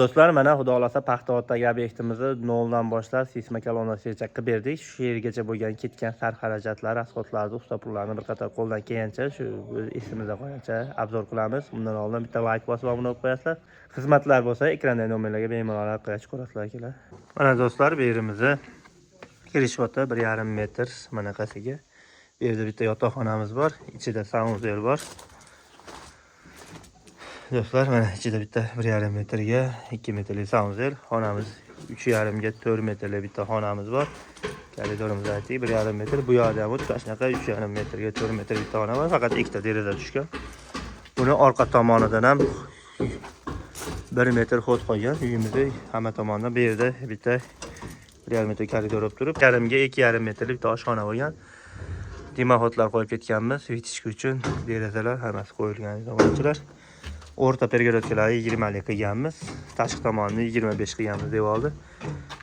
Do'stlar, mana xudo xolasa Paxtaoddagi obyektimizni noldan boshlab seysmokolonasigacha qilib berdik. Shu yergacha bo'lgan ketgan sarf-xarajatlar, asfaltlarni, usta pullarni bir qator qo'ldan kelgancha shu esimizda qolgancha obzor qilamiz. Undan oldin bitta like bosib obuna bo'lib qo'yasizlar. Xizmatlar bo'lsa ekrandagi nomerlarga bemalol aloqa ko'rasizlar kelar. Mana do'stlar, bu yerimizni kirishvota 1,5 metr manaqasiga. Bu yerda bitta yotoqxonamiz bor, ichida saunzel bor. Do'stlar, mana ichida bitta 1,5 metrga 2 metrli saunzel, xonamiz 3,5 ga 4 metrli bitta xonamiz bor. Koridorimiz aytdik 1,5 metr, bu yoqda ham o'tgan shunaqa 3,5 metrga 4 metr bitta xona bor, faqat ikkita deraza tushgan. Buni orqa tomonidan ham 1 metr xod qo'ygan. Uyimizni hamma tomonidan bu yerda bitta 1,5 metr koridor olib turib, 1,5 ga 2,5 metrli bitta oshxona bo'lgan. Dimoxodlar qo'yib ketganmiz, yetishki uchun derazalar hammasi qo'yilgan zamonchilar. O'rta pergorodkalarni 20 lik qilganmiz. Tashqi tomonini 25 qilganmiz devorni.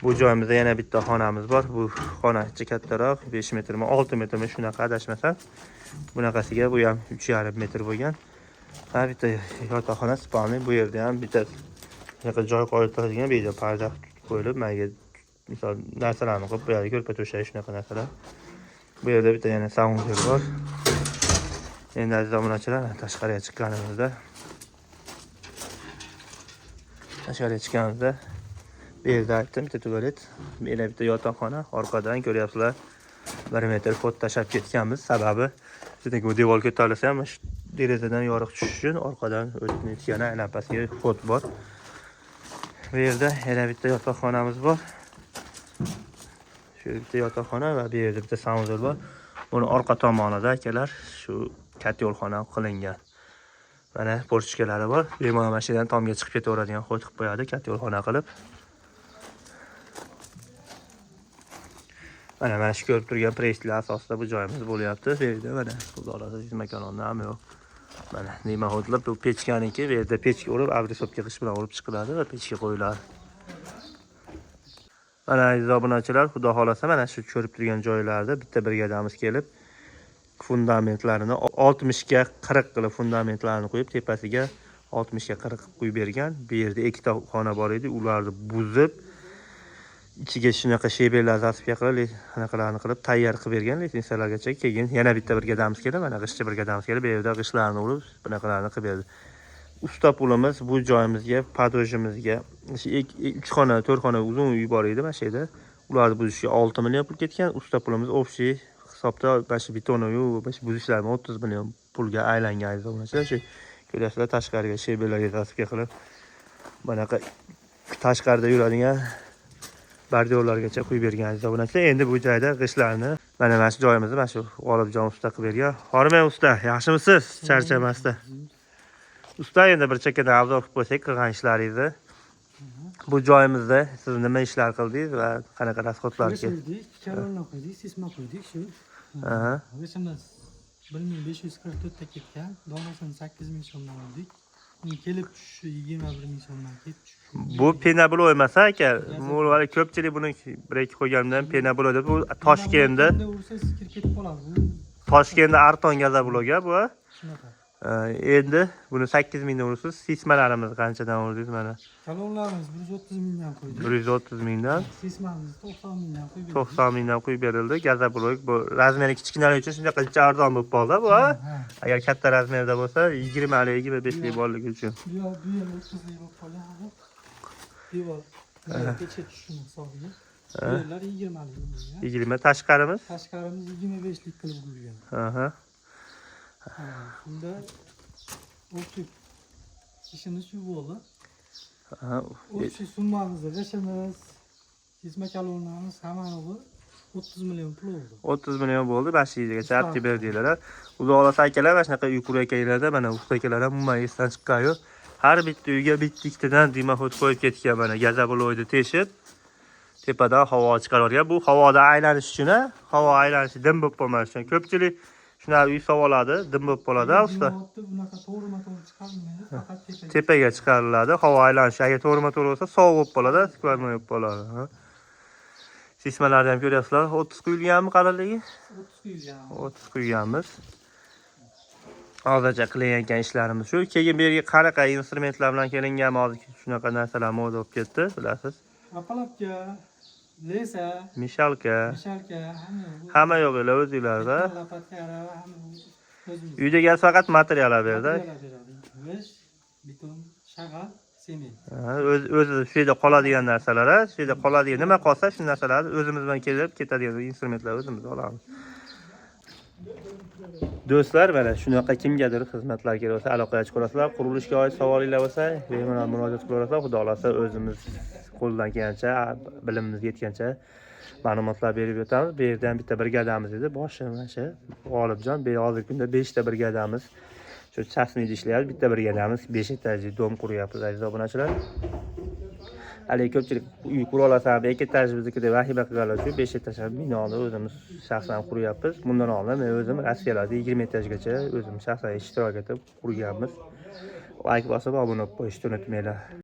Bu joyimizda yana bitta xonamiz bor. Bu xona ichi kattaroq, 5 metrmi, 6 metrmi shunaqa adashmasam. Bunaqasiga bu ham 3,5 metr bo'lgan. Ha, bitta yotoqxona spalni, bu yerda ham bitta yo'q joy qo'yiladigan bu yerda parda qo'yilib, menga misol narsalarni qo'yib qo'yadi, ko'rpa to'shash shunaqa narsalar. Bu yerda bitta yana saunzel bor. Endi aziz obunachilar, tashqariga chiqqanimizda bu yerda aytdim, bitta tualet, yana bitta yotoqxona, orqadan ko'ryapsizlar 1 metr xod tashlab ketganmiz. Sababi sizga bu devor ko'tarilsa ham derazadan yorug' tushish uchun orqadan o'tgan lampasiga xod bor. Bu yerda yana bitta yotoqxonamiz bor. Shu bitta yotoqxona va bu yerda bitta saunzel bor. Buni orqa tomonida akalar shu katyolxona qilingan. Mana porchkalari bor. Bemalol mashinadan tomga chiqib ketaveradigan xod qilib qo'yadi, katyolxona qilib. Mana shu ko'rib turgan preslar asosida bu joyimiz bo'lyapti. Bu yerda mana xudo xolasa seysmokolonni ham yo'q. Mana dimoxodlar bu pechkaniki, bu yerda pechka urib, abrisovka qish bilan urib chiqiladi va pechka qo'yiladi. Mana aziz obunachilar, xudo xolasa mana shu ko'rib turgan joylarda bitta brigadamiz kelib fundamentlarini 60 ga 40 qilib fundamentlarini qo'yib, tepasiga 60 ga 40 qo'yib bergan. Bu yerda ikkita xona bor edi, ularni buzib, ichiga shunaqa shebellar zasipga qilib, anaqalarni qilib tayyor qilib bergan, litsenziyalargacha. Keyin yana bitta brigadamiz kelib, mana g'ishchi brigadamiz kelib, bu yerda g'ishlarni urib, bunaqalarni qilib berdi. Usta pulimiz bu joyimizga, padojimizga 3 xona, 4 xona uzun uy bor edi mana shu yerda. Ularni buzishga 6 million pul ketgan. Usta pulimiz общий hisobda bashi betonoyu, bashi buzishlarni 30 million pulga aylangan aziz obunachilar. Shu ko'ryapsizlar, tashqariga shebellarga tasbih qilib, bunaqa tashqarida yuradigan bardyorlargacha qo'yib bergan aziz obunachilar. Endi bu joyda g'ishlarni mana shu joyimizni mana shu G'olibjon usta qilib bergan. Hormay usta, yaxshimisiz? Charchamasdan. Usta, endi bir chekkadan obzor qilib qo'ysak qilgan ishlaringizni. Bu joyimizda siz nima ishlar qildingiz va qanaqa rasxodlar qildik? Kalonlar qo'ydik, sisma qo'ydik shu. O'shamiz 1544 ta ketgan, donasini 8000 so'mdan oldik. Uni kelib tushishi 21000 so'mdan ketdi. Bu penablo emas aka. Mo'lvali ko'pchilik buni bir-ikki qo'ygandan penablo deb, bu Toshkentda ursangiz kirib ketib qoladi. Toshkentda Arton gazabuloga bu. Shunaqa. Endi buni 8000 dan ursiz. Sismalarimiz qanchadan urdingiz mana? Kalonlarimiz 130 mingdan qo'ydik. 130 mingdan. Sismamiz 90 mingdan qo'yib 90 mingdan qo'yib berildi. Gazabuloq bu razmeri kichkinalik uchun shunday qilib arzon bo'lib qoldi bu. Agar katta razmerda bo'lsa 20 lik, 25 lik borligi uchun. Bu yer 30 lik bo'lib qolgan. Devor kecha tushishini hisobiga. Yerlar 20 lik. 20 tashqarimiz? Tashqarimiz 25 lik qilib urilgan. Bunda o'tib ishimiz shu bo'ldi. O'sha summamizni g'ishimiz, seysmokolonlarimiz hammasi 30 million pul bo'ldi. 30 million bo'ldi, bashigacha artib berdinglar. Xudo xolasa akalar, mana shunaqa uy qurayotganlarda mana usta akalar ham umuman esdan chiqqan yo'q. Har bitta uyga bitta-ikkitadan dimoxod qo'yib ketgan, mana gazabuloyni teshib, tepadan havo chiqargan. Bu havoda aylanish uchun, havo aylanishi dim bo'lib qolmasin uchun. Ko'pchilik shuna uy savoladi, dim bo'lib qoladi, usta. Bunaqa to'g'ri-to'g'ri chiqarilmaydi, faqat tepaga chiqariladi. Havo aylanishi agar to'g'ri-to'g'ri bo'lsa, sovuq bo'lib qoladi, skvarma bo'lib qoladi. Sismalarni ham ko'ryapsizlar, 30 quyilganmi qalinligi? 30 quyilgan. 30 quyganmiz. hozircha qilayotgan ishlarimiz shu. Keyin bu yerga qanaqa instrumentlar bilan kelinganmi, hozir shunaqa narsalar moda bo'lib ketdi, bilasiz. Apalapka, lesa, Mishalka, mishalka, hamma yo'g'ilar o'zinglarda. lopatka, arava, hamma o'zimiz. Uyda gaz faqat materiallar berdi. G'ish, beton, shag'al, sement. O'zi shu yerda qoladigan narsalar, shu yerda qoladigan nima qolsa shu narsalarni o'zimiz bilan kelib ketadigan instrumentlar o'zimiz olamiz. Do'stlar, mana shunaqa kimgadir xizmatlar kerak bo'lsa, aloqaga chiqasizlar. Qurilishga oid savolinglar bo'lsa, bemalol murojaat qilaverasizlar. Xudo xolasa o'zimiz qo'ldan kelgancha, bilimimiz yetgancha ma'lumotlar berib o'tamiz. Bu yerdan bitta brigadamiz edi. Boshi mana shu G'olibjon, hozirgi kunda 5 ta brigadamiz shu chasnida ishlayapti. Bitta brigadamiz 5 etajli dom quryapmiz, aziz obunachilar. Hali ko'pchilik uy qura olasan, ekitaj bizniki deb vahima qilganlar uchun 5 etajli binoni o'zimiz shaxsan quryapmiz. Bundan oldin men o'zim Rossiyalarda 20 etajgacha o'zim shaxsan ishtirok etib qurganmiz. Like bosib, obuna bo'lib qo'yishni unutmanglar.